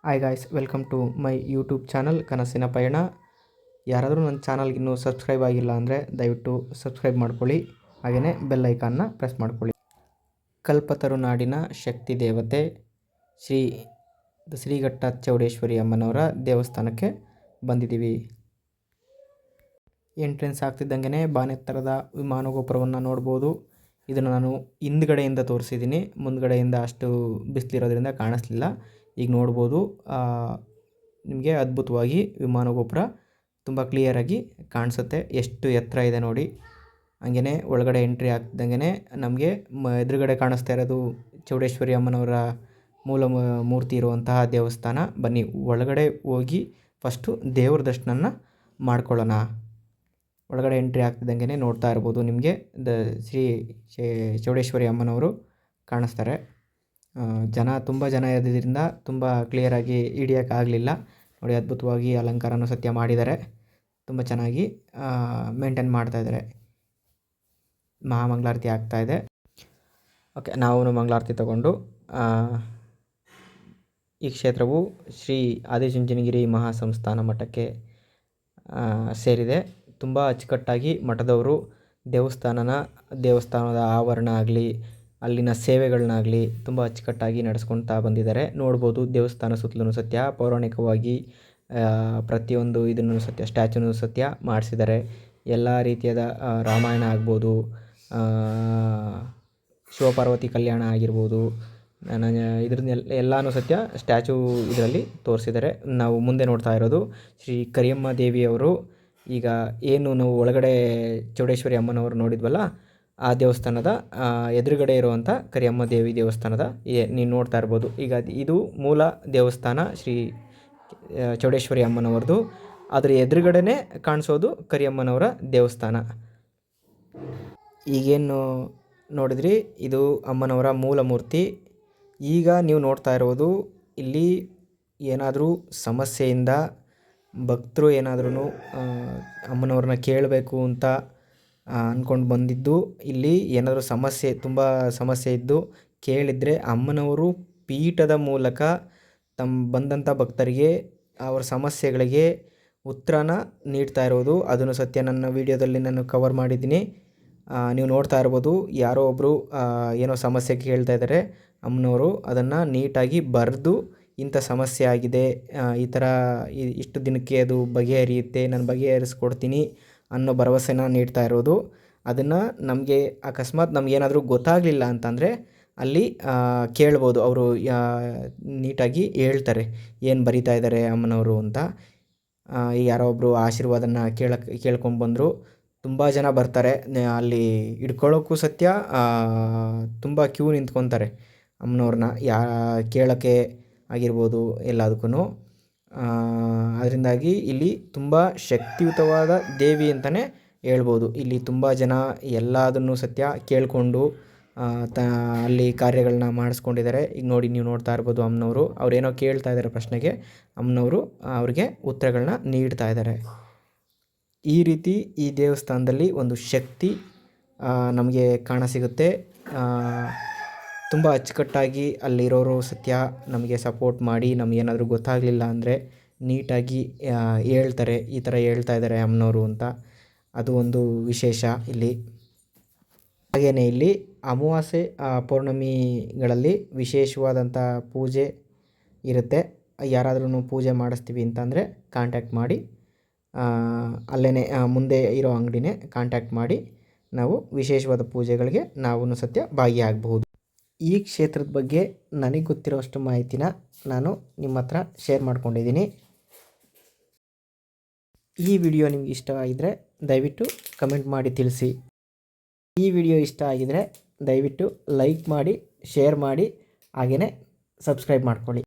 Hi guys, welcome to my YouTube channel ಕನಸಿನ ಪಯಣ. ಯಾರಾದರೂ ನನ್ನ ಚಾನಲ್ಗೆ ಇನ್ನೂ ಸಬ್ಸ್ಕ್ರೈಬ್ ಆಗಿಲ್ಲ ಅಂದರೆ ದಯವಿಟ್ಟು ಸಬ್ಸ್ಕ್ರೈಬ್ ಮಾಡ್ಕೊಳ್ಳಿ. ಹಾಗೆಯೇ ಬೆಲ್ ಐಕಾನ್ನ ಪ್ರೆಸ್ ಮಾಡ್ಕೊಳ್ಳಿ. ಕಲ್ಪತರುನಾಡಿನ ಶಕ್ತಿ ದೇವತೆ ಶ್ರೀಘಟ್ಟ ಚೌಡೇಶ್ವರಿ ಅಮ್ಮನವರ ದೇವಸ್ಥಾನಕ್ಕೆ ಬಂದಿದ್ದೀವಿ. ಎಂಟ್ರೆನ್ಸ್ ಆಗ್ತಿದ್ದಂಗೆ ಬಾನೆತ್ತರದ ವಿಮಾನ ಗೋಪುರವನ್ನು ನೋಡ್ಬೋದು. ಇದನ್ನು ನಾನು ಹಿಂದ್ಗಡೆಯಿಂದ ತೋರಿಸಿದ್ದೀನಿ, ಮುಂದ್ಗಡೆಯಿಂದ ಅಷ್ಟು ಬಿಸಿಲಿರೋದ್ರಿಂದ ಕಾಣಿಸ್ಲಿಲ್ಲ. ಈಗ ನೋಡ್ಬೋದು, ನಿಮಗೆ ಅದ್ಭುತವಾಗಿ ವಿಮಾನ ಗೋಪುರ ತುಂಬ ಕ್ಲಿಯರಾಗಿ ಕಾಣಿಸುತ್ತೆ. ಎಷ್ಟು ಎತ್ತರ ಇದೆ ನೋಡಿ. ಹಾಗೆಯೇ ಒಳಗಡೆ ಎಂಟ್ರಿ ಆಗ್ತಿದ್ದಂಗೆ ನಮಗೆ ಎದುರುಗಡೆ ಕಾಣಿಸ್ತಾ ಇರೋದು ಚೌಡೇಶ್ವರಿ ಅಮ್ಮನವರ ಮೂಲ ಮೂರ್ತಿ ಇರುವಂತಹ ದೇವಸ್ಥಾನ. ಬನ್ನಿ ಒಳಗಡೆ ಹೋಗಿ ಫಸ್ಟು ದೇವ್ರ ದರ್ಶನ ಮಾಡ್ಕೊಳ್ಳೋಣ. ಒಳಗಡೆ ಎಂಟ್ರಿ ಆಗ್ತಿದ್ದಂಗೆ ನೋಡ್ತಾ ಇರ್ಬೋದು, ನಿಮಗೆ ಶ್ರೀ ಚೌಡೇಶ್ವರಿ ಅಮ್ಮನವರು ಕಾಣಿಸ್ತಾರೆ. ತುಂಬ ಜನ ಇರೋದ್ರಿಂದ ತುಂಬ ಕ್ಲಿಯರಾಗಿ ಹಿಡಿಯೋಕ್ಕಾಗಲಿಲ್ಲ. ನೋಡಿ, ಅದ್ಭುತವಾಗಿ ಅಲಂಕಾರನೂ ಸತ್ಯ ಮಾಡಿದ್ದಾರೆ. ತುಂಬ ಚೆನ್ನಾಗಿ ಮೇಂಟೈನ್ ಮಾಡ್ತಾಯಿದ್ದಾರೆ. ಮಹಾಮಂಗಳಾರತಿ ಆಗ್ತಾಯಿದೆ. ಓಕೆ, ನಾವು ಮಂಗಳಾರತಿ ತಗೊಂಡು ಈ ಕ್ಷೇತ್ರವು ಶ್ರೀ ಆದಿಚುಂಚನಗಿರಿ ಮಹಾಸಂಸ್ಥಾನ ಮಠಕ್ಕೆ ಸೇರಿದೆ. ತುಂಬ ಅಚ್ಚುಕಟ್ಟಾಗಿ ಮಠದವರು ದೇವಸ್ಥಾನದ ಆವರಣ ಆಗಲಿ, ಅಲ್ಲಿನ ಸೇವೆಗಳನ್ನಾಗಲಿ ತುಂಬ ಅಚ್ಚುಕಟ್ಟಾಗಿ ನಡೆಸ್ಕೊಳ್ತಾ ಬಂದಿದ್ದಾರೆ. ನೋಡ್ಬೋದು, ದೇವಸ್ಥಾನ ಸುತ್ತಲೂ ಸತ್ಯ ಪೌರಾಣಿಕವಾಗಿ ಪ್ರತಿಯೊಂದು ಇದನ್ನು ಸತ್ಯ ಸ್ಟ್ಯಾಚ್ಯೂನು ಸತ್ಯ ಮಾಡಿಸಿದ್ದಾರೆ. ಎಲ್ಲ ರೀತಿಯಾದ ರಾಮಾಯಣ ಆಗ್ಬೋದು, ಶಿವಪಾರ್ವತಿ ಕಲ್ಯಾಣ ಆಗಿರ್ಬೋದು, ಇದ್ರನ್ನ ಎಲ್ಲನೂ ಸತ್ಯ ಸ್ಟ್ಯಾಚು ಇದರಲ್ಲಿ ತೋರಿಸಿದ್ದಾರೆ. ನಾವು ಮುಂದೆ ನೋಡ್ತಾ ಇರೋದು ಶ್ರೀ ಕರಿಯಮ್ಮ ದೇವಿಯವರು. ಈಗ ಏನು ನಾವು ಒಳಗಡೆ ಚೌಡೇಶ್ವರಿ ಅಮ್ಮನವರು ನೋಡಿದ್ವಲ್ಲ, ಆ ದೇವಸ್ಥಾನದ ಎದುರುಗಡೆ ಇರುವಂಥ ಕರಿಯಮ್ಮ ದೇವಿ ದೇವಸ್ಥಾನದ ನೀವು ನೋಡ್ತಾ ಇರ್ಬೋದು. ಈಗ ಇದು ಮೂಲ ದೇವಸ್ಥಾನ ಶ್ರೀ ಚೌಡೇಶ್ವರಿ ಅಮ್ಮನವ್ರದ್ದು. ಅದರ ಎದುರುಗಡೆನೇ ಕಾಣಿಸೋದು ಕರಿಯಮ್ಮನವರ ದೇವಸ್ಥಾನ. ಈಗೇನು ನೋಡಿದ್ರಿ, ಇದು ಅಮ್ಮನವರ ಮೂಲ ಮೂರ್ತಿ. ಈಗ ನೀವು ನೋಡ್ತಾ ಇರೋದು, ಇಲ್ಲಿ ಏನಾದರೂ ಸಮಸ್ಯೆಯಿಂದ ಭಕ್ತರು ಏನಾದ್ರೂ ಅಮ್ಮನವ್ರನ್ನ ಕೇಳಬೇಕು ಅಂತ ಅಂದ್ಕೊಂಡು ಬಂದಿದ್ದು, ಇಲ್ಲಿ ಏನಾದರೂ ತುಂಬ ಸಮಸ್ಯೆ ಇದ್ದು ಕೇಳಿದರೆ ಅಮ್ಮನವರು ಪೀಠದ ಮೂಲಕ ಬಂದಂಥ ಭಕ್ತರಿಗೆ ಅವರ ಸಮಸ್ಯೆಗಳಿಗೆ ಉತ್ತರನ ನೀಡ್ತಾ ಇರೋದು. ಅದನ್ನು ಸತ್ಯ ನನ್ನ ವಿಡಿಯೋದಲ್ಲಿ ನಾನು ಕವರ್ ಮಾಡಿದ್ದೀನಿ. ನೀವು ನೋಡ್ತಾ ಇರ್ಬೋದು, ಯಾರೋ ಒಬ್ಬರು ಏನೋ ಸಮಸ್ಯೆ ಕೇಳ್ತಾ ಇದ್ದಾರೆ. ಅಮ್ಮನವರು ಅದನ್ನು ನೀಟಾಗಿ ಬರೆದು, ಇಂಥ ಸಮಸ್ಯೆ ಆಗಿದೆ, ಈ ಥರ ಇಷ್ಟು ದಿನಕ್ಕೆ ಅದು ಬಗೆಹರಿಯುತ್ತೆ, ನಾನು ಬಗೆಹರಿಸ್ಕೊಡ್ತೀನಿ ಅನ್ನೋ ಭರವಸೆನ ನೀಡ್ತಾ ಇರೋದು. ಅದನ್ನು ನಮಗೆ ಅಕಸ್ಮಾತ್ ನಮಗೇನಾದರೂ ಗೊತ್ತಾಗಲಿಲ್ಲ ಅಂತಂದರೆ ಅಲ್ಲಿ ಕೇಳ್ಬೋದು. ಅವರು ನೀಟಾಗಿ ಹೇಳ್ತಾರೆ ಏನು ಬರಿತಾ ಇದ್ದಾರೆ ಅಮ್ಮನವರು ಅಂತ. ಯಾರೋ ಒಬ್ಬರು ಆಶೀರ್ವಾದನ ಕೇಳ್ಕೊಂಡು ಬಂದರು. ತುಂಬ ಜನ ಬರ್ತಾರೆ ಅಲ್ಲಿ ಹಿಡ್ಕೊಳ್ಳೋಕ್ಕೂ ಸತ್ಯ. ತುಂಬ ಕ್ಯೂ ನಿಂತ್ಕೊತಾರೆ ಅಮ್ಮನವ್ರನ್ನ ಕೇಳೋಕ್ಕೆ ಆಗಿರ್ಬೋದು ಎಲ್ಲದಕ್ಕೂ. ಅದರಿಂದಾಗಿ ಇಲ್ಲಿ ತುಂಬ ಶಕ್ತಿಯುತವಾದ ದೇವಿ ಅಂತಲೇ ಹೇಳ್ಬೋದು. ಇಲ್ಲಿ ತುಂಬ ಜನ ಎಲ್ಲದನ್ನು ಸತ್ಯ ಕೇಳಿಕೊಂಡು ಅಲ್ಲಿ ಕಾರ್ಯಗಳನ್ನ ಮಾಡಿಸ್ಕೊಂಡಿದ್ದಾರೆ. ಈಗ ನೋಡಿ, ನೀವು ನೋಡ್ತಾ ಇರ್ಬೋದು, ಅಮ್ಮನವರು ಅವರೇನೋ ಕೇಳ್ತಾ ಇದ್ದಾರೆ ಪ್ರಶ್ನೆಗೆ, ಅಮ್ಮನವರು ಅವ್ರಿಗೆ ಉತ್ತರಗಳನ್ನ ನೀಡ್ತಾ ಇದ್ದಾರೆ. ಈ ರೀತಿ ಈ ದೇವಸ್ಥಾನದಲ್ಲಿ ಒಂದು ಶಕ್ತಿ ನಮಗೆ ಕಾಣಸಿಗುತ್ತೆ. ತುಂಬ ಅಚ್ಚುಕಟ್ಟಾಗಿ ಅಲ್ಲಿರೋರು ಸತ್ಯ ನಮಗೆ ಸಪೋರ್ಟ್ ಮಾಡಿ, ನಮಗೇನಾದರೂ ಗೊತ್ತಾಗಲಿಲ್ಲ ಅಂದರೆ ನೀಟಾಗಿ ಹೇಳ್ತಾರೆ, ಈ ಥರ ಹೇಳ್ತಾ ಇದ್ದಾರೆ ಅಮ್ಮನವರು ಅಂತ. ಅದು ಒಂದು ವಿಶೇಷ ಇಲ್ಲಿ. ಹಾಗೆಯೇ ಇಲ್ಲಿ ಅಮಾವಾಸ್ಯೆ ಪೌರ್ಣಮಿಗಳಲ್ಲಿ ವಿಶೇಷವಾದಂಥ ಪೂಜೆ ಇರುತ್ತೆ. ಯಾರಾದ್ರೂ ಪೂಜೆ ಮಾಡಿಸ್ತೀವಿ ಅಂತಂದರೆ ಕಾಂಟ್ಯಾಕ್ಟ್ ಮಾಡಿ, ಅಲ್ಲೇ ಮುಂದೆ ಇರೋ ಅಂಗಡಿನೇ ಕಾಂಟ್ಯಾಕ್ಟ್ ಮಾಡಿ ನಾವು ವಿಶೇಷವಾದ ಪೂಜೆಗಳಿಗೆ ನಾವು ಸತ್ಯ ಭಾಗಿಯಾಗಬಹುದು. ಈ ಕ್ಷೇತ್ರದ ಬಗ್ಗೆ ನನಗೆ ಗೊತ್ತಿರೋಷ್ಟು ಮಾಹಿತಿನ ನಾನು ನಿಮ್ಮ ಹತ್ರ ಶೇರ್ ಮಾಡ್ಕೊಂಡಿದ್ದೀನಿ. ಈ ವಿಡಿಯೋ ನಿಮ್ಗೆ ಇಷ್ಟವಾಗಿದ್ದರೆ ದಯವಿಟ್ಟು ಕಮೆಂಟ್ ಮಾಡಿ ತಿಳಿಸಿ. ಈ ವಿಡಿಯೋ ಇಷ್ಟ ಆಗಿದರೆ ದಯವಿಟ್ಟು ಲೈಕ್ ಮಾಡಿ, ಶೇರ್ ಮಾಡಿ, ಹಾಗೆಯೇ ಸಬ್ಸ್ಕ್ರೈಬ್ ಮಾಡ್ಕೊಳ್ಳಿ.